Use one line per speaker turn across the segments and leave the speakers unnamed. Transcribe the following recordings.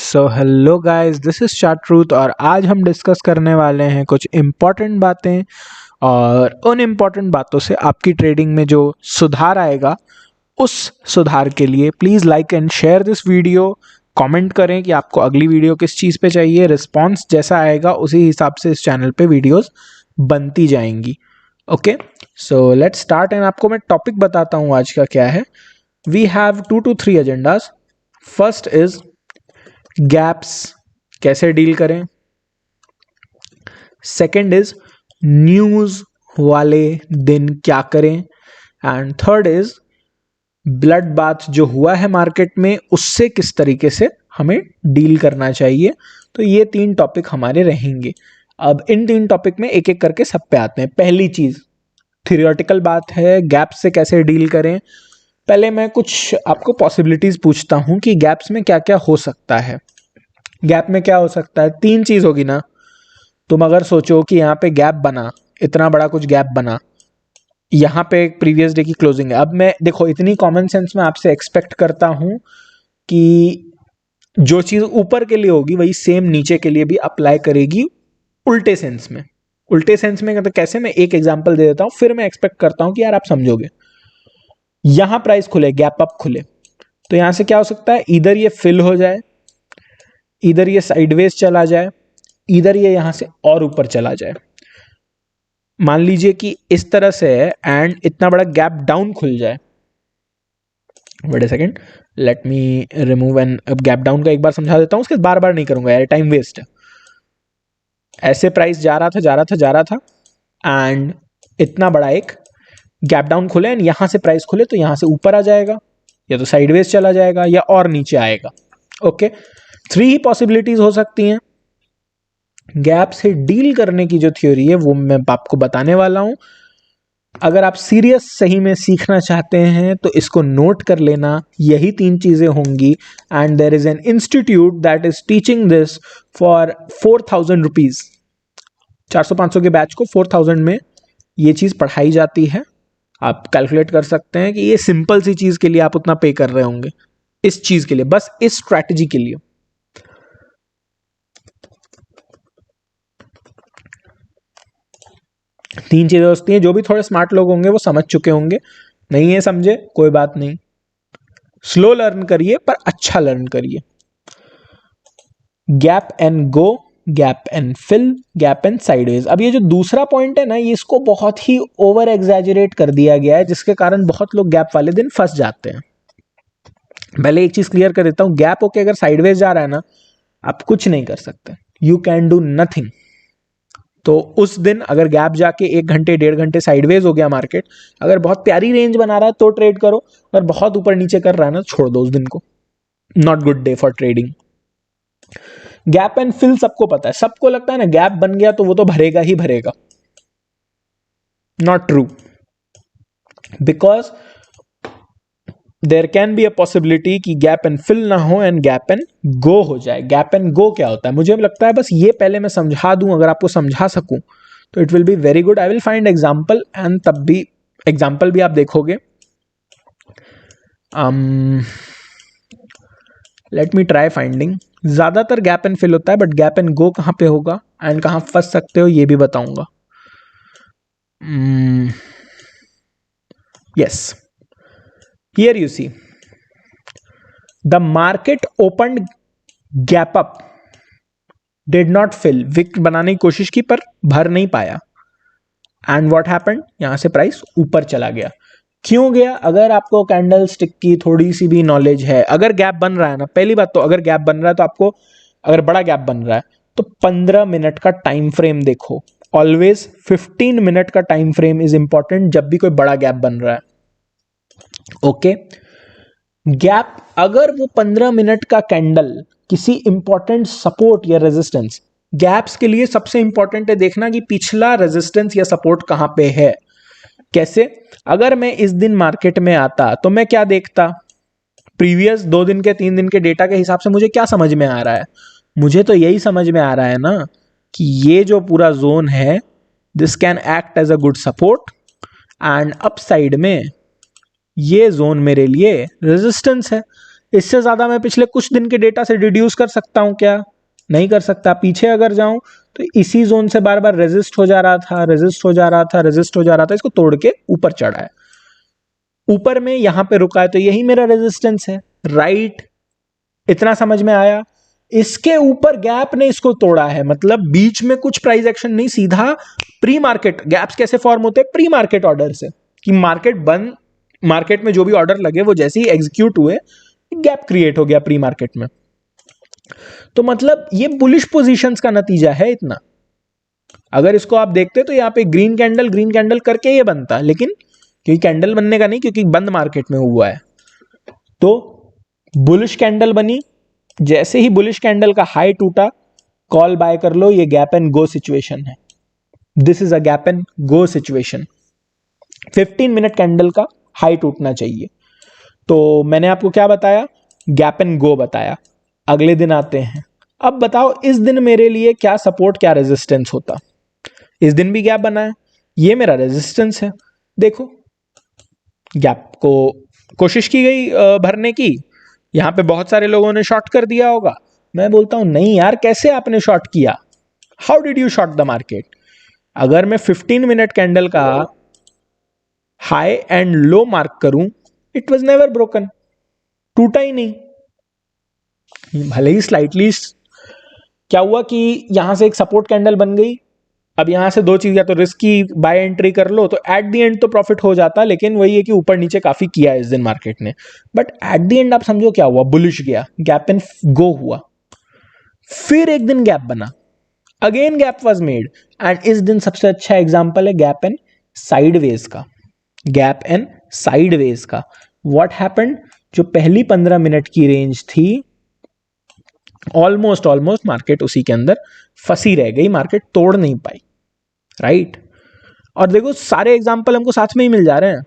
So hello guys, this is चाट्रूथ और आज हम डिस्कस करने वाले हैं कुछ इम्पॉर्टेंट बातें। और उन इम्पॉर्टेंट बातों से आपकी ट्रेडिंग में जो सुधार आएगा, उस सुधार के लिए please like and share this video. Comment करें कि आपको अगली वीडियो किस चीज़ पे चाहिए। रिस्पॉन्स जैसा आएगा उसी हिसाब से इस चैनल पे वीडियोस बनती जाएंगी। Okay, so let's start. And आपको मैं टॉपिक बताता हूँ आज का क्या है। We have 2 to 3 agendas. First is gaps कैसे डील करें। सेकंड इज न्यूज़ वाले दिन क्या करें। And third is blood bath जो हुआ है मार्केट में, उससे किस तरीके से हमें डील करना चाहिए। तो ये 3 टॉपिक हमारे रहेंगे। अब इन 3 टॉपिक में एक एक करके सब पे आते हैं। पहली चीज थियोरेटिकल बात है, गैप से कैसे डील करें। पहले मैं कुछ आपको पॉसिबिलिटीज पूछता हूं कि गैप्स में क्या क्या हो सकता है। गैप में क्या हो सकता है, 3 चीज होगी ना। तुम अगर सोचो कि यहाँ पे गैप बना, इतना बड़ा कुछ गैप बना, यहाँ पे एक प्रीवियस डे की क्लोजिंग है। अब मैं देखो, इतनी कॉमन सेंस में आपसे एक्सपेक्ट करता हूं कि जो चीज ऊपर के लिए होगी वही सेम नीचे के लिए भी अप्लाई करेगी उल्टे सेंस में। उल्टे सेंस में तो कैसे, मैं एक एग्जांपल दे देता हूं, फिर मैं एक्सपेक्ट करता हूं कि यार आप समझोगे। यहां प्राइस खुले, गैप अप खुले, तो यहां से क्या हो सकता है, इधर ये फिल हो जाए, इधर ये साइडवेज चला जाए, इधर ये यहां से और ऊपर चला जाए। मान लीजिए कि इस तरह से है एंड इतना बड़ा गैप डाउन खुल जाए। Wait a second, let me remove and अब गैप डाउन का एक बार समझा देता हूं, उसके बार बार नहीं करूंगा यार, टाइम वेस्ट है। ऐसे प्राइस जा रहा था जा रहा था जा रहा था एंड इतना बड़ा एक गैप डाउन खुले एंड यहां से प्राइस खुले, तो यहां से ऊपर आ जाएगा, या तो साइडवेज चला जाएगा या और नीचे आएगा। ओके, 3 ही पॉसिबिलिटीज हो सकती हैं। गैप से डील करने की जो थ्योरी है वो मैं आपको बताने वाला हूं। अगर आप सीरियस सही में सीखना चाहते हैं तो इसको नोट कर लेना, यही 3 चीजें होंगी। And there is an institute that is teaching this for 4000 rupees. 400-500 के बैच को 4000 में ये चीज पढ़ाई जाती है। आप कैलकुलेट कर सकते हैं कि ये सिंपल सी चीज के लिए आप उतना पे कर रहे होंगे, इस चीज के लिए, बस इस स्ट्रैटेजी के लिए। तीन चीजें होती हैं, जो भी थोड़े स्मार्ट लोग होंगे वो समझ चुके होंगे, नहीं है समझे कोई बात नहीं, स्लो लर्न करिए पर अच्छा लर्न करिए। Gap and go, gap and fill, gap and sideways. अब ये जो दूसरा पॉइंट है ना, ये इसको बहुत ही ओवर एग्जैजरेट कर दिया गया है, जिसके कारण बहुत लोग गैप वाले दिन फंस जाते हैं। पहले एक चीज क्लियर कर देता हूं, गैप होके अगर साइडवेज जा रहा है ना, आप कुछ नहीं कर सकते, यू कैन डू नथिंग। तो उस दिन अगर गैप जाके 1 घंटे 1.5 घंटे साइडवेज हो गया मार्केट, अगर बहुत प्यारी रेंज बना रहा है तो ट्रेड करो, अगर बहुत ऊपर नीचे कर रहा है ना, छोड़ दो उस दिन को। Not good day for trading. Gap and fill सबको पता है, सबको लगता है ना गैप बन गया तो वो तो भरेगा ही भरेगा। Not true, because there can be a possibility कि गैप एंड फिल ना हो एंड गैप एंड गो हो जाए। गैप एंड गो क्या होता है, मुझे लगता है बस ये पहले मैं समझा दूं, अगर आपको समझा सकूं तो it will be very good. I will find example and तब भी एग्जाम्पल भी आप देखोगे। Let me try finding. ज्यादातर गैप एंड फिल होता है, बट गैप एंड गो कहां पे होगा एंड कहां फंस सकते हो ये भी बताऊंगा। Yes, here you see the market open gap up, did not fill. Wick बनाने की कोशिश की पर भर नहीं पाया एंड व्हाट हैपेंड, यहां से प्राइस ऊपर चला गया। क्यों गया, अगर आपको कैंडल स्टिक की थोड़ी सी भी नॉलेज है, अगर गैप बन रहा है ना, पहली बात तो अगर गैप बन रहा है तो आपको, अगर बड़ा गैप बन रहा है तो 15 मिनट का टाइम फ्रेम देखो। ऑलवेज 15 मिनट का टाइम फ्रेम इज इंपॉर्टेंट जब भी कोई बड़ा गैप बन रहा है। ओके, गैप अगर वो 15 मिनट का कैंडल किसी इंपॉर्टेंट सपोर्ट या रेजिस्टेंस, गैप्स के लिए सबसे इंपॉर्टेंट है देखना कि पिछला रेजिस्टेंस या सपोर्ट कहां पे है। कैसे, अगर मैं इस दिन मार्केट में आता तो मैं क्या देखता, प्रीवियस 2 दिन के 3 दिन के डेटा के हिसाब से मुझे क्या समझ में आ रहा है, मुझे तो यही समझ में आ रहा है ना कि ये जो पूरा जोन है, this can act as a good support and upside में ये जोन मेरे लिए रेजिस्टेंस है। इससे ज्यादा मैं पिछले कुछ दिन के डेटा से डिड्यूस कर सकता हूं क्या? नहीं कर सकता। पीछे अगर जाऊं तो इसी जोन से बार बार रेजिस्ट हो जा रहा था, रेजिस्ट हो जा रहा था, रेजिस्ट हो जा रहा था, इसको तोड़ के ऊपर चढ़ा है, ऊपर में यहां पे रुका है, तो यही मेरा रेजिस्टेंस है, राइट? इतना समझ में आया? इसके ऊपर गैप ने इसको तोड़ा है, मतलब बीच में कुछ प्राइस एक्शन नहीं, सीधा प्री मार्केट। गैप्स कैसे फॉर्म होते हैं? प्री मार्केट ऑर्डर से, कि मार्केट बंद, मार्केट में जो भी ऑर्डर लगे वो जैसे ही एग्जीक्यूट हुए, गैप क्रिएट हो गया प्री मार्केट में। तो मतलब ये बुलिश पोजीशंस का नतीजा है इतना। अगर इसको आप देखते तो यहाँ पे ग्रीन कैंडल करके ये बनता, लेकिन क्योंकि कैंडल बनने का नहीं, क्योंकि बंद मार्केट में हुआ है, तो बुलिश कैंडल बनी। जैसे ही बुलिश कैंडल का हाई टूटा, कॉल बाय कर लो, ये गैप एंड गो सिचुएशन है। This is a gap and go situation. 15 minute candle का हाई टूटना चाहिए। तो मैंने आपको क्या बताया? गैप एंड गो बताया। अगले दिन आते हैं। अब बताओ इस दिन मेरे लिए क्या सपोर्ट क्या रेजिस्टेंस होता? इस दिन भी गैप बना है, ये मेरा रेजिस्टेंस है। देखो गैप को कोशिश की गई भरने की, यहां पे बहुत सारे लोगों ने शॉर्ट कर दिया होगा। मैं बोलता हूं नहीं यार, कैसे आपने शॉर्ट किया? How did you short the market? अगर मैं 15 मिनट कैंडल का हाई एंड लो मार्क करूं, इट वाज नेवर ब्रोकन, टूटा ही नहीं। भले ही स्लाइटली, क्या हुआ कि यहां से एक सपोर्ट कैंडल बन गई। अब यहां से दो चीज, या तो रिस्क की बाय एंट्री कर लो तो एट द एंड तो प्रॉफिट हो जाता, लेकिन वही है कि ऊपर नीचे काफी किया इस दिन मार्केट ने। बट एट द एंड आप समझो क्या हुआ? बुलिश गया, गैप एंड गो हुआ। फिर एक दिन गैप बना, again gap was made, and इस दिन सबसे अच्छा एग्जांपल है गैप एंड साइडवेज का। गैप एंड साइडवेज का व्हाट हैपेंड? जो पहली 15 मिनट की रेंज थी, ऑलमोस्ट मार्केट उसी के अंदर फंसी रह गई, मार्केट तोड़ नहीं पाई, राइट? और देखो सारे एग्जांपल हमको साथ में ही मिल जा रहे हैं,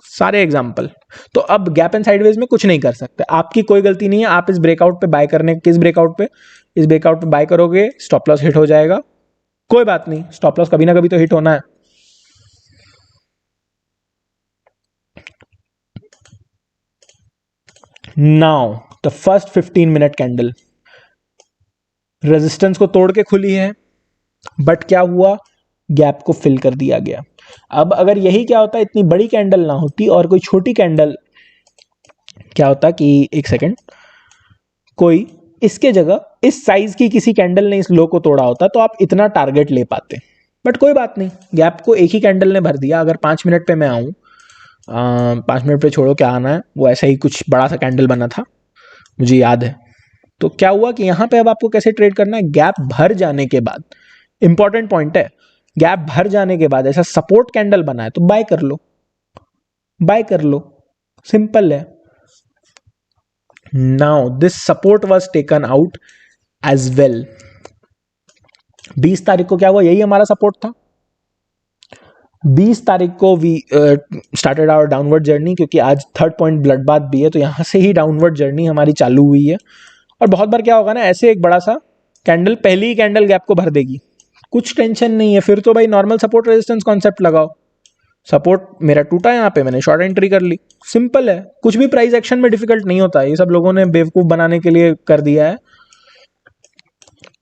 सारे एग्जांपल। तो अब गैप एंड साइडवेज में कुछ नहीं कर सकते, आपकी कोई गलती नहीं है। आप इस ब्रेकआउट पे बाय करने, किस ब्रेकआउट पे? इस ब्रेकआउट पे बाय करोगे, स्टॉप लॉस हिट हो जाएगा, कोई बात नहीं, स्टॉप लॉस कभी ना कभी तो हिट होना है। Now the first 15 minute candle resistance को तोड़ के खुली है, बट क्या हुआ? गैप को फिल कर दिया गया। अब अगर यही क्या होता, इतनी बड़ी कैंडल ना होती और कोई छोटी कैंडल, क्या होता कि एक सेकेंड, कोई इसके जगह इस साइज की किसी कैंडल ने इस लो को तोड़ा होता तो आप इतना टारगेट ले पाते। बट कोई बात नहीं, गैप को एक ही कैंडल ने भर दिया। अगर 5 मिनट पे मैं आऊं, 5 मिनट पे छोड़ो क्या आना है, वो ऐसा ही कुछ बड़ा सा कैंडल बना था, मुझे याद है। तो क्या हुआ कि यहां पे अब आपको कैसे ट्रेड करना है? गैप भर जाने के बाद, इंपॉर्टेंट पॉइंट है, गैप भर जाने के बाद ऐसा सपोर्ट कैंडल बना है तो बाय कर लो, बाय कर लो, सिंपल है। Now this support was taken out as well. 20 तारीख को क्या हुआ? यही हमारा सपोर्ट था। 20 तारीख को we started our downward journey, क्योंकि आज थर्ड पॉइंट ब्लड बाथ भी है, तो यहां से ही डाउनवर्ड जर्नी हमारी चालू हुई है। और बहुत बार क्या होगा ना, ऐसे एक बड़ा सा कैंडल पहली ही कैंडल गैप को भर देगी, कुछ टेंशन नहीं है, फिर तो भाई नॉर्मल सपोर्ट रेजिस्टेंस कॉन्सेप्ट लगाओ। सपोर्ट मेरा टूटा, यहाँ पे मैंने शॉर्ट एंट्री कर ली, सिंपल है। कुछ भी प्राइस एक्शन में डिफिकल्ट नहीं होता, ये सब लोगों ने बेवकूफ बनाने के लिए कर दिया है।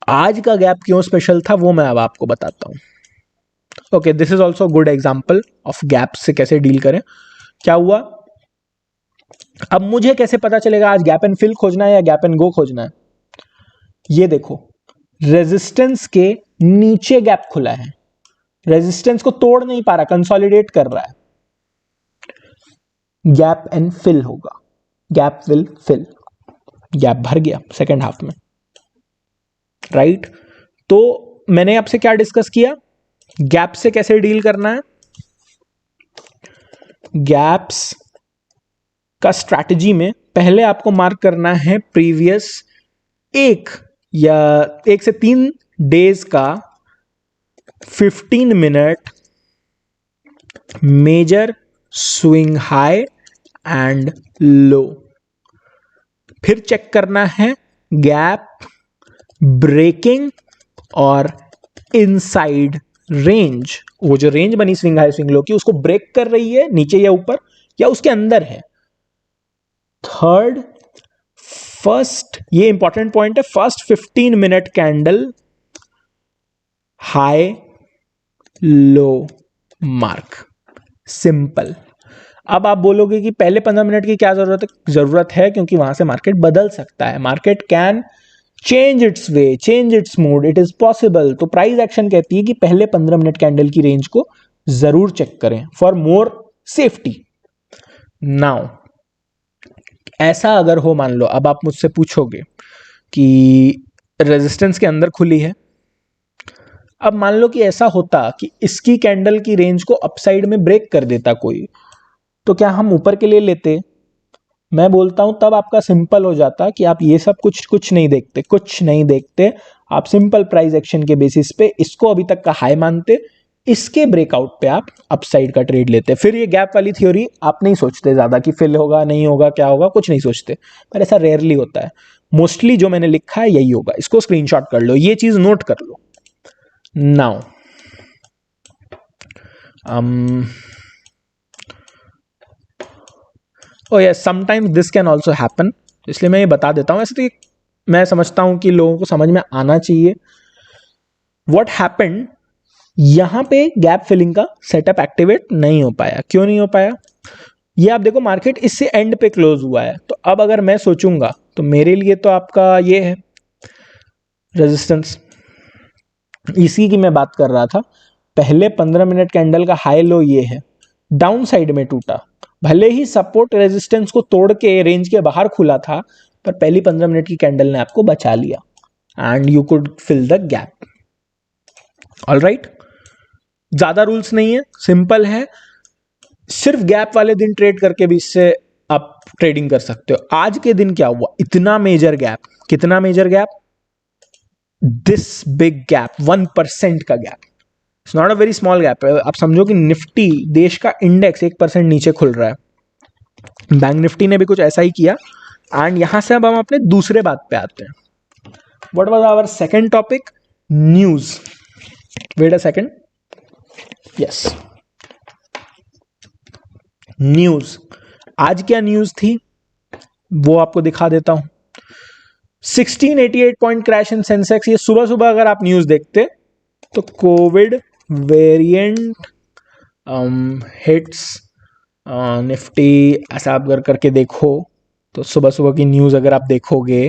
आज का गैप क्यों स्पेशल था वो मैं अब आपको बताता हूं। Okay, this is also good example of gap से कैसे डील करें। क्या हुआ? अब मुझे कैसे पता चलेगा आज गैप एंड फिल खोजना है या गैप एंड गो खोजना है? ये देखो, रेजिस्टेंस के नीचे गैप खुला है, रेजिस्टेंस को तोड़ नहीं पा रहा, कंसोलिडेट कर रहा है, गैप एंड फिल होगा, गैप विल फिल, गैप भर गया सेकेंड हाफ में, राइट? तो मैंने आपसे क्या डिस्कस किया, गैप से कैसे डील करना है। गैप्स का स्ट्रैटेजी में पहले आपको मार्क करना है प्रीवियस 1 से 3 डेज का 15 minute major swing high and low. फिर चेक करना है गैप ब्रेकिंग और इनसाइड रेंज, वो जो रेंज बनी स्विंग हाई स्विंग लो की, उसको ब्रेक कर रही है नीचे या ऊपर, या उसके अंदर है। थर्ड, फर्स्ट, ये इंपॉर्टेंट पॉइंट है, first 15 minute candle high low mark, simple. अब आप बोलोगे कि पहले 15 मिनट की क्या जरूरत है क्योंकि वहां से मार्केट बदल सकता है, market can change it's way, change it's mood, it is possible. तो प्राइस एक्शन कहती है कि पहले 15 मिनट कैंडल की रेंज को जरूर चेक करें फॉर मोर सेफ्टी। नाउ ऐसा अगर हो, मान लो अब आप मुझसे पूछोगे कि रेजिस्टेंस के अंदर खुली है, अब मान लो कि ऐसा होता कि इसकी कैंडल की रेंज को अपसाइड में ब्रेक कर देता कोई, तो क्या हम ऊपर के लिए लेते? मैं बोलता हूं तब आपका सिंपल हो जाता कि आप ये सब कुछ नहीं देखते, आप सिंपल प्राइस एक्शन के बेसिस पे इसको अभी तक का हाई मानते, इसके ब्रेकआउट पे आप अपसाइड का ट्रेड लेते। फिर ये गैप वाली थ्योरी आप नहीं सोचते ज्यादा कि फिल होगा नहीं होगा क्या होगा, कुछ नहीं सोचते, पर ऐसा रेयरली होता है। मोस्टली जो मैंने लिखा है यही होगा, इसको स्क्रीनशॉट कर लो, ये चीज नोट कर लो। Now oh yes, sometimes this can also happen, इसलिए मैं ये बता देता हूं। ऐसे तो मैं समझता हूं कि लोगों को समझ में आना चाहिए। व्हाट हैपेंड, यहां पे गैप फिलिंग का सेटअप एक्टिवेट नहीं हो पाया। क्यों नहीं हो पाया? ये आप देखो, मार्केट इससे एंड पे क्लोज हुआ है, तो अब अगर मैं सोचूंगा तो मेरे लिए तो आपका ये है रेजिस्टेंस, इसी की मैं बात कर रहा था। पहले 15 मिनट कैंडल का हाई लो ये है, डाउन साइड में टूटा, भले ही सपोर्ट रेजिस्टेंस को तोड़ के रेंज के बाहर खुला था, पर पहली 15 मिनट की कैंडल ने आपको बचा लिया and you could fill the gap. All right, ज्यादा रूल्स नहीं है, सिंपल है, सिर्फ गैप वाले दिन ट्रेड करके भी इससे आप ट्रेडिंग कर सकते हो। आज के दिन क्या हुआ, इतना मेजर गैप, कितना major gap, this big gap, 1% का gap, it's not a very small gap. आप समझो कि निफ्टी देश का इंडेक्स 1% नीचे खुल रहा है, बैंक निफ्टी ने भी कुछ ऐसा ही किया। एंड यहां से अब हम अपने दूसरे बात पे आते हैं। What was our second topic? News. Wait a second, yes, news. आज क्या न्यूज थी वो आपको दिखा देता हूं। 1688 पॉइंट क्रैश इन सेंसेक्स। ये सुबह सुबह अगर आप न्यूज देखते तो कोविड वेरिएंट हिट्स निफ्टी, ऐसा आप अगर करके देखो तो सुबह सुबह की न्यूज अगर आप देखोगे,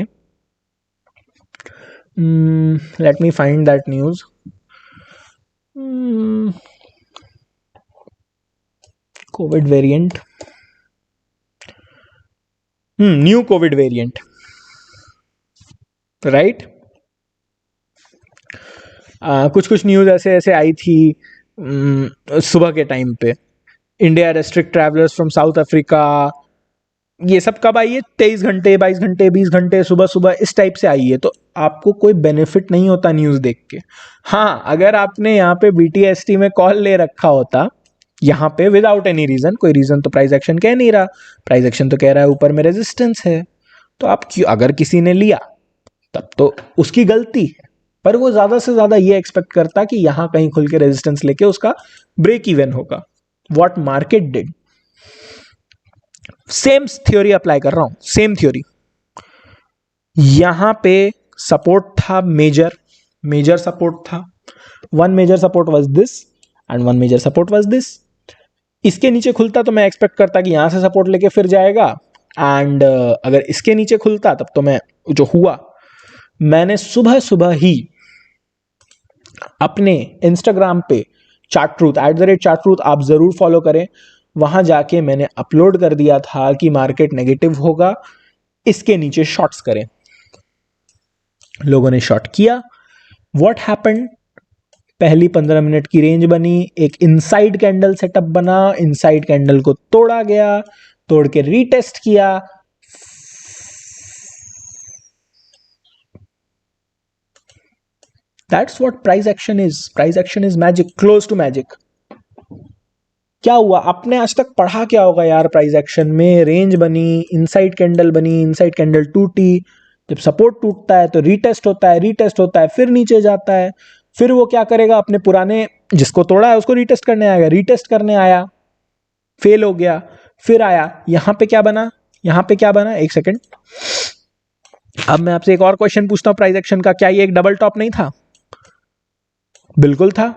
let me find that news. Covid variant, new Covid variant, right. कुछ कुछ न्यूज ऐसे ऐसे आई थी सुबह के टाइम पे। India restrict travellers from south Africa, ये सब कब आई है? 23 घंटे, 22 घंटे, 20 घंटे सुबह सुबह इस टाइप से आई है। तो आपको कोई बेनिफिट नहीं होता न्यूज देख के। हाँ, अगर आपने यहाँ पे BTST में कॉल ले रखा होता, यहाँ पे विदाउट एनी रीजन, कोई रीजन तो प्राइस एक्शन कह नहीं रहा, प्राइस एक्शन तो कह रहा है ऊपर में रेजिस्टेंस है, तो आप क्यों, अगर किसी ने लिया तब तो उसकी गलती है, पर वो ज्यादा से ज्यादा ये एक्सपेक्ट करता कि यहां कहीं खुल के रेजिस्टेंस लेके उसका ब्रेक इवन होगा। What market did, same theory apply कर रहा हूं, सेम थ्योरी। यहां पे सपोर्ट था, मेजर सपोर्ट था, one major support was this and one major support was this. इसके नीचे खुलता तो मैं एक्सपेक्ट करता कि यहां से सपोर्ट लेके फिर जाएगा, एंड अगर इसके नीचे खुलता तब तो मैं, जो हुआ, मैंने सुबह सुबह ही अपने इंस्टाग्राम पे चार्ट ट्रूथ @चार्ट ट्रूथ आप जरूर फॉलो करें, वहां जाके मैंने अपलोड कर दिया था कि मार्केट नेगेटिव होगा, इसके नीचे शॉर्ट्स करें। लोगों ने शॉर्ट किया। व्हाट हैपेंड, पहली 15 मिनट की रेंज बनी, एक इनसाइड कैंडल सेटअप बना, इनसाइड कैंडल को तोड़ा गया, तोड़ के रीटेस्ट किया, that's what price action is. Price action is magic, close to magic. क्या हुआ, आपने आज तक पढ़ा क्या होगा यार? प्राइस एक्शन में रेंज बनी, इनसाइड कैंडल बनी, इनसाइड कैंडल टूटी, जब सपोर्ट टूटता है तो रीटेस्ट होता है, रीटेस्ट होता है फिर नीचे जाता है, फिर वो क्या करेगा, अपने पुराने जिसको तोड़ा है उसको रीटेस्ट करने आएगा, रीटेस्ट करने आया, फेल हो गया, फिर आया, यहां पे क्या बना, यहां पे क्या बना, एक सेकेंड, अब मैं आपसे एक और क्वेश्चन पूछता हूं प्राइस एक्शन का, क्या ये एक डबल टॉप नहीं था? बिल्कुल था।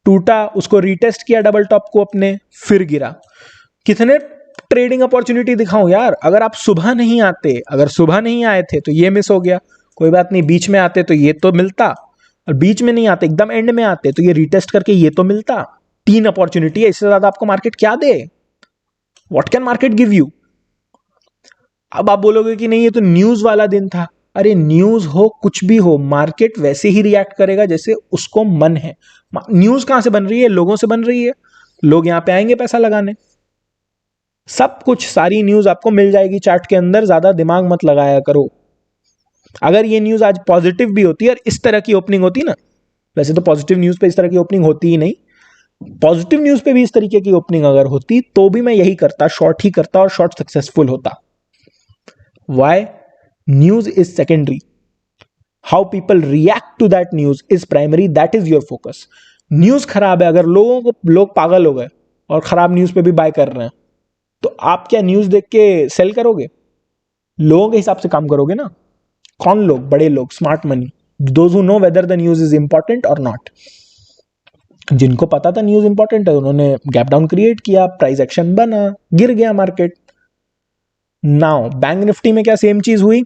टूटा, उसको रीटेस्ट किया डबल टॉप को अपने, फिर गिरा। कितने ट्रेडिंग अपॉर्चुनिटी दिखाऊं यार? अगर आप सुबह नहीं आते, अगर सुबह नहीं आए थे तो ये मिस हो गया, कोई बात नहीं, बीच में आते तो ये तो मिलता, और बीच में नहीं आते एकदम एंड में आते तो ये रीटेस्ट करके ये तो मिलता। 3 अपॉर्चुनिटी है, इससे ज्यादा आपको मार्केट क्या दे? What can market give you? अब आप बोलोगे कि नहीं ये तो न्यूज वाला दिन था। अरे न्यूज हो कुछ भी हो, मार्केट वैसे ही रिएक्ट करेगा जैसे उसको मन है। न्यूज कहां से बन रही है? लोगों से बन रही है। लोग यहां पे आएंगे पैसा लगाने। सब कुछ, सारी न्यूज आपको मिल जाएगी चार्ट के अंदर, ज्यादा दिमाग मत लगाया करो। अगर ये न्यूज आज पॉजिटिव भी होती है और इस तरह की ओपनिंग होती ना, वैसे तो पॉजिटिव न्यूज पे इस तरह की ओपनिंग होती ही नहीं, पॉजिटिव न्यूज पे भी इस तरीके की ओपनिंग अगर होती तो भी मैं यही करता, शॉर्ट ही करता और शॉर्ट सक्सेसफुल होता। Why? News is secondary, how people react to that news is primary, that is your focus. News खराब है, अगर लोग पागल हो गए और खराब न्यूज पे भी बाय कर रहे हैं, तो आप क्या न्यूज देख के सेल करोगे? लोगों के हिसाब से काम करोगे ना। कौन लोग? बड़े लोग, smart money, those who know whether the news is important और नॉट। जिनको पता था न्यूज इंपॉर्टेंट है, उन्होंने गैप डाउन क्रिएट किया, प्राइस एक्शन बना, गिर गया मार्केट। नाउ बैंक निफ्टी में क्या सेम चीज हुई?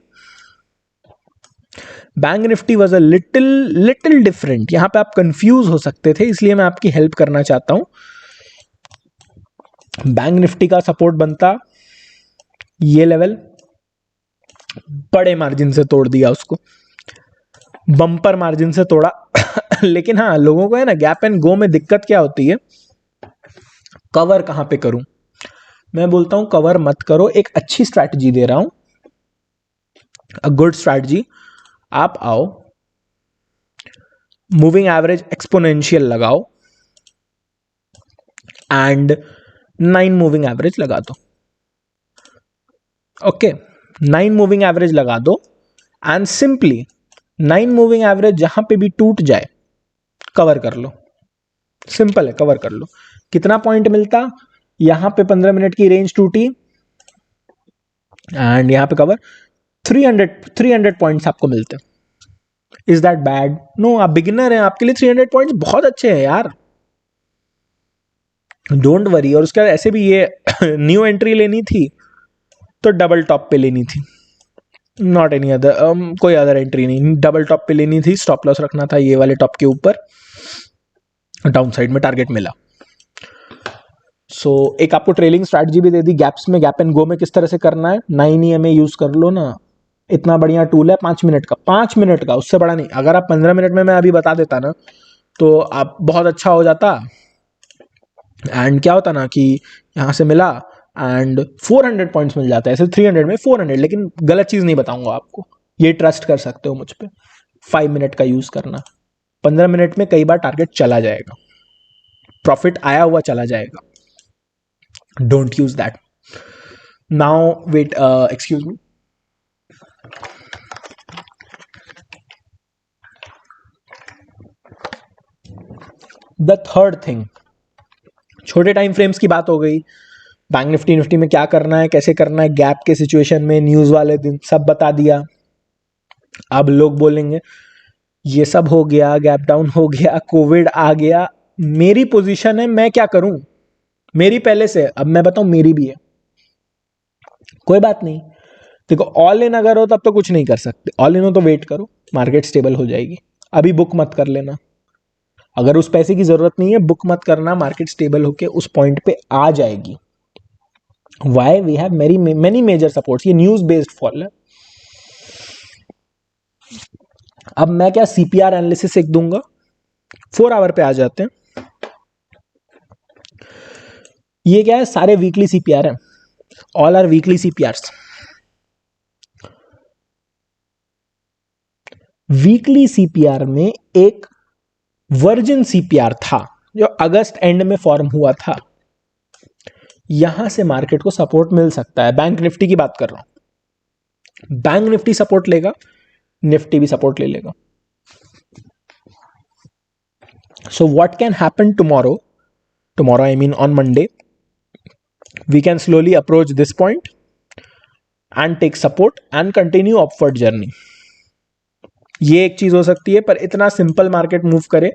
Bank Nifty was a little different. यहां पे आप कंफ्यूज हो सकते थे, इसलिए मैं आपकी हेल्प करना चाहता हूं। बैंक निफ्टी का सपोर्ट बनता ये लेवल, बड़े मार्जिन से तोड़ दिया उसको, बम्पर मार्जिन से तोड़ा। लेकिन हाँ, लोगों को है ना गैप एंड गो में दिक्कत क्या होती है, कवर कहां पे करूं? मैं बोलता हूं कवर मत करो, एक अच्छी स्ट्रैटेजी दे रहा हूं, अ गुड स्ट्रैटेजी। आप आओ, मूविंग एवरेज एक्सपोनेंशियल लगाओ एंड 9 मूविंग एवरेज लगा दो। ओके, 9 मूविंग एवरेज लगा दो एंड सिंपली 9 मूविंग एवरेज जहां पे भी टूट जाए कवर कर लो। सिंपल है, कवर कर लो। कितना पॉइंट मिलता? यहां पे 15 मिनट की रेंज टूटी एंड यहां पे कवर, 300 पॉइंट्स आपको मिलते। Is that bad? नो, आप बिगिनर हैं, आपके लिए 300 पॉइंट्स बहुत अच्छे हैं यार, डोंट वरी। और उसके बाद ऐसे भी ये न्यू एंट्री लेनी थी तो डबल टॉप पे लेनी थी, नॉट एनी अदर, कोई अदर एंट्री नहीं, डबल टॉप पे लेनी थी। स्टॉप लॉस रखना था ये वाले टॉप के ऊपर, डाउन साइड में टारगेट मिला। सो एक आपको ट्रेलिंग स्ट्रैटेजी भी दे दी, गैप्स में, गैप एंड गो में किस तरह से करना है। 9 EMA यूज कर लो ना, इतना बढ़िया टूल है, 5 मिनट का, 5 मिनट का, उससे बड़ा नहीं। अगर आप 15 मिनट में मैं अभी बता देता ना तो आप बहुत अच्छा हो जाता। एंड क्या होता ना कि यहां से मिला एंड 400 पॉइंट्स मिल जाता है, ऐसे 300 में 400, लेकिन गलत चीज नहीं बताऊंगा आपको, ये ट्रस्ट कर सकते हो मुझ पे। 5 मिनट का यूज करना, 15 मिनट में कई बार टारगेट चला जाएगा, प्रॉफिट आया हुआ चला जाएगा। Don't use that. Now wait, excuse me. The third thing, छोटे टाइम फ्रेम्स की बात हो गई, बैंक निफ्टी निफ्टी में क्या करना है, कैसे करना है, गैप के सिचुएशन में, न्यूज वाले दिन सब बता दिया। अब लोग बोलेंगे ये सब हो गया, गैप डाउन हो गया, कोविड आ गया, मेरी पोजीशन है, मैं क्या करूं? मेरी पहले से, अब मैं बताऊं मेरी भी है, कोई बात नहीं। देखो, ऑल इन अगर हो तब तो कुछ नहीं कर सकते, ऑल इन हो तो वेट करो, मार्केट स्टेबल हो जाएगी। अभी बुक मत कर लेना, अगर उस पैसे की जरूरत नहीं है बुक मत करना, मार्केट स्टेबल होके उस पॉइंट पे आ जाएगी। Why? We have many major supports, ये न्यूज बेस्ड फॉल है। अब मैं क्या सीपीआर एनालिसिस एक दूंगा, 4 आवर पे आ जाते हैं। ये क्या है, सारे वीकली सीपीआर हैं, all are weekly CPRs. Weekly CPR में एक वर्जिन सीपीआर था जो अगस्त एंड में फॉर्म हुआ था, यहां से मार्केट को सपोर्ट मिल सकता है। बैंक निफ्टी की बात कर रहा हूं, बैंक निफ्टी सपोर्ट लेगा, निफ्टी भी सपोर्ट ले लेगा। So what can happen tomorrow, tomorrow I mean on Monday, we can slowly approach this point and take support and continue upward journey. ये एक चीज हो सकती है, पर इतना सिंपल मार्केट मूव करे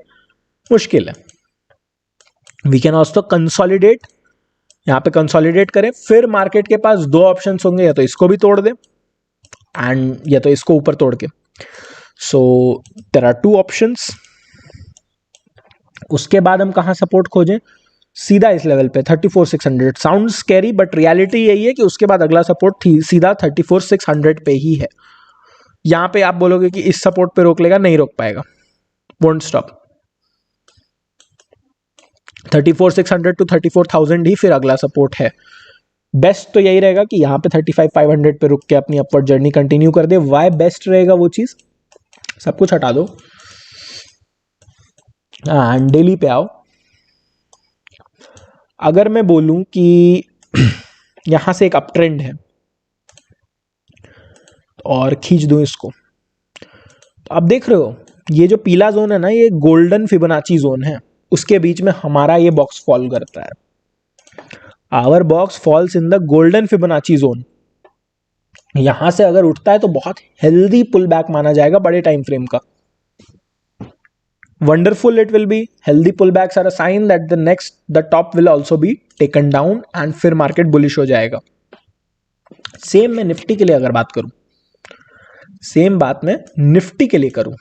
मुश्किल है। वी कैन ऑल्सो कंसोलिडेट, यहां पे कंसोलिडेट करें, फिर मार्केट के पास दो ऑप्शंस होंगे, या तो इसको भी तोड़ दे एंड या तो इसको ऊपर तोड़ के। So there are two options. उसके बाद हम कहां सपोर्ट खोजें? सीधा इस लेवल पे 34,600। साउंड स्कैरी बट रियलिटी यही है कि उसके बाद अगला सपोर्ट सीधा 34,600 पे ही है। यहां पे आप बोलोगे कि इस सपोर्ट पे रोक लेगा, नहीं रोक पाएगा, वोंट स्टॉप। 34,600 टू 34,000 ही फिर अगला सपोर्ट है। बेस्ट तो यही रहेगा कि यहां पे 35,500 पे रुक के अपनी अपवर्ड जर्नी कंटिन्यू कर दे। वाई बेस्ट रहेगा वो चीज, सब कुछ हटा दो, डेली पे आओ। अगर मैं बोलूं कि यहां से एक अप ट्रेंड है और खींच दूं इसको, तो आप देख रहे हो ये जो पीला जोन है ना, ये गोल्डन फिबोनाची जोन है, उसके बीच में हमारा ये बॉक्स फॉल करता है। Our box falls in the golden Fibonacci zone. यहां से अगर उठता है तो बहुत हेल्दी पुल बैक माना जाएगा बड़े टाइम फ्रेम का। Wonderful it will be. Healthy pull backs are a sign that the top will also be taken down and फिर मार्केट बुलिश हो जाएगा। सेम मैं निफ्टी के लिए अगर बात करूं, सेम बात मैं निफ्टी के लिए करूं,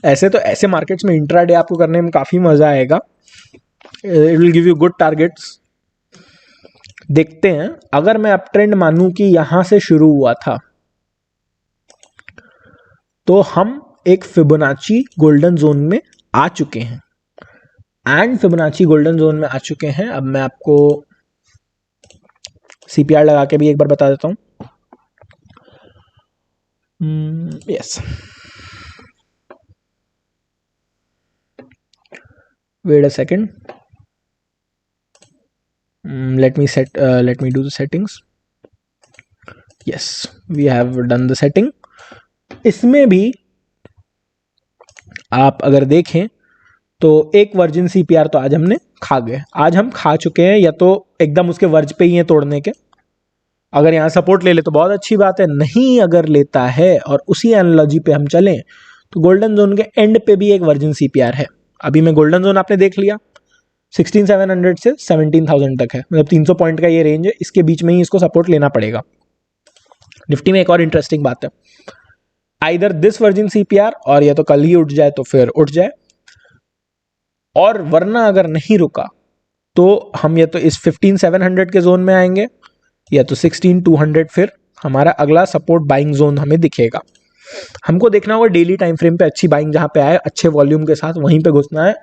ऐसे तो ऐसे मार्केट्स में इंट्राडे आपको करने में काफी मजा आएगा। It will give you good targets. देखते हैं, अगर मैं अप ट्रेंड मानूं कि यहां से शुरू हुआ था, तो हम एक फिबोनाची गोल्डन जोन में आ चुके हैं, एंड फिबोनाची गोल्डन जोन में आ चुके हैं। अब मैं आपको सीपीआर लगा के भी एक बार बता देता हूं। Yes, wait a second, let me do the settings. Yes, we have done the setting. इसमें भी आप अगर देखें तो एक वर्जिन सीपीआर तो आज हमने खा गए, आज हम खा चुके हैं, या तो एकदम उसके वर्ज पे ही है तोड़ने के। अगर यहाँ सपोर्ट ले ले तो बहुत अच्छी बात है, नहीं अगर लेता है और उसी एनालॉजी पे हम चलें तो गोल्डन जोन के एंड पे भी एक वर्जिन सीपीआर है। अभी मैं गोल्डन जोन आपने देख लिया, 16,700 से 17,000 तक है, मतलब 300 पॉइंट का ये रेंज है, इसके बीच में ही इसको सपोर्ट लेना पड़ेगा। निफ्टी में एक और इंटरेस्टिंग बात है, आइदर दिस वर्जिन सीपीआर, और या तो कल ही उठ जाए तो फिर उठ जाए, और वरना अगर नहीं रुका तो हम या तो इस 15,700 के जोन में आएंगे, या तो 16,200 फिर हमारा अगला सपोर्ट बाइंग जोन हमें दिखेगा। हमको देखना होगा डेली टाइम फ्रेम पे अच्छी बाइंग जहां पे आए, अच्छे वॉल्यूम के साथ, वहीं पे घुसना है।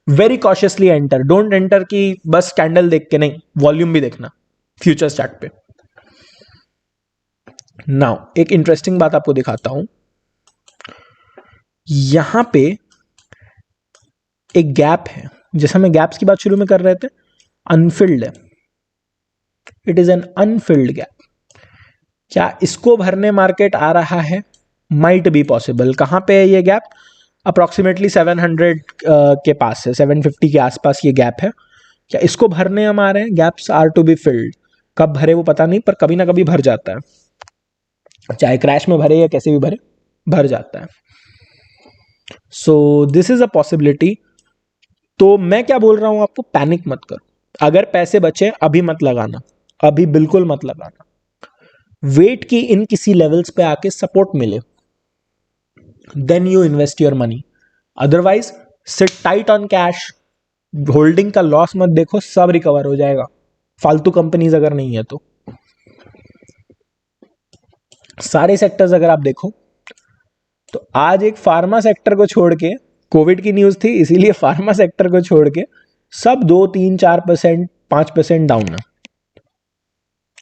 Very cautiously enter, don't enter कि बस कैंडल देख के, नहीं, वॉल्यूम भी देखना फ्यूचर चार्ट पे। नाउ एक इंटरेस्टिंग बात आपको दिखाता हूं, यहां पे एक गैप है, जैसे हम गैप्स की बात शुरू में कर रहे थे, अनफिल्ड है, it is an Anfield gap. क्या इसको भरने मार्केट आ रहा है? Might be possible. कहां पे है ये गैप? अप्रोक्सीमेटली 700 के पास है, 750 के आसपास ये गैप है। क्या इसको भरने हम आ रहे हैं? Gaps are to be filled. कब भरे वो पता नहीं, पर कभी ना कभी भर जाता है, चाहे क्रैश में भरे या कैसे भी भरे, भर जाता है। So this is a possibility. तो मैं क्या बोल रहा हूं आपको, पैनिक मत करो। अगर पैसे बचे अभी मत लगाना, अभी बिल्कुल मत लगाना। वेट की इन किसी लेवल्स पे आके सपोर्ट मिले, then you invest your money. Otherwise sit tight on cash. Holding का लॉस मत देखो, सब रिकवर हो जाएगा, फालतू कंपनीज अगर नहीं है तो। सारे सेक्टर्स अगर आप देखो तो आज एक फार्मा सेक्टर को छोड़ के, कोविड की न्यूज थी इसीलिए फार्मा सेक्टर को छोड़ के सब 2, 3, 4%, 5% डाउन है।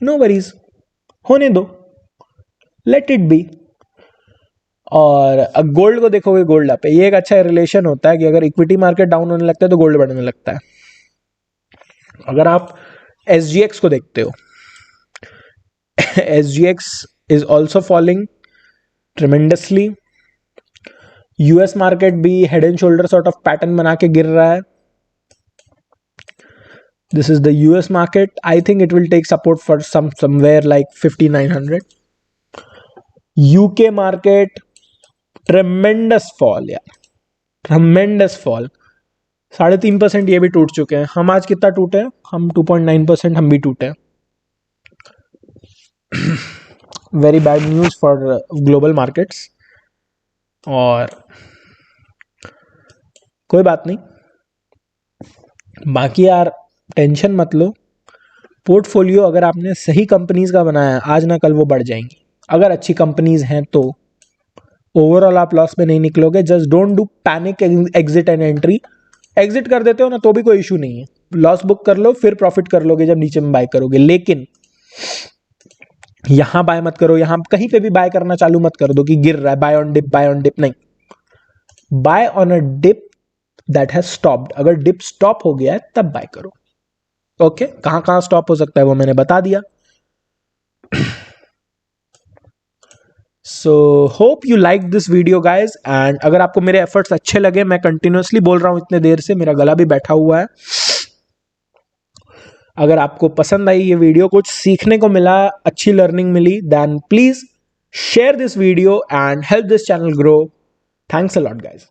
नो वरीज, होने दो, लेट इट बी। और गोल्ड को देखोगे, गोल्ड अप है। ये एक अच्छा रिलेशन होता है कि अगर इक्विटी मार्केट डाउन होने लगता है तो गोल्ड बढ़ने लगता है। अगर आप SGX को देखते हो, SGX is also falling tremendously. US market भी head and shoulder sort of pattern बना के गिर रहा है। This is the US market. I think it will take support for somewhere like 5900. UK market, tremendous fall यार, tremendous fall. 3.5% ये भी टूट चुके हैं. हम आज कितना टूटे हैं? हम 2.9% हम भी टूटे हैं. Very bad news for global markets. और कोई बात नहीं, बाकी यार टेंशन मत लो. पोर्टफोलियो अगर आपने सही कंपनीज का बनाया है, आज ना कल वो बढ़ जाएंगी. अगर अच्छी कंपनीज हैं तो ओवरऑल आप लॉस में नहीं निकलोगे. Just don't do panic exit and entry. Exit कर देते हो ना तो भी कोई इशू नहीं है. लॉस बुक कर लो, फिर प्रॉफिट कर लोगे जब नीचे में बाय करोगे. लेकिन यहां बाय मत करो. यहां कहीं पे भी बाय करना चालू मत कर दो कि गिर रहा है, buy on dip, buy on dip. नहीं, buy on a dip that has stopped. अगर डिप स्टॉप हो गया है तब बाय करो. ओके, कहां कहां स्टॉप हो सकता है वो मैंने बता दिया. So hope you like this video guys. And अगर आपको मेरे एफर्ट्स अच्छे लगे, मैं कंटिन्यूअसली बोल रहा हूं इतने देर से, मेरा गला भी बैठा हुआ है. अगर आपको पसंद आई ये वीडियो, कुछ सीखने को मिला, अच्छी लर्निंग मिली, then please share this video and help this channel grow. Thanks a lot guys.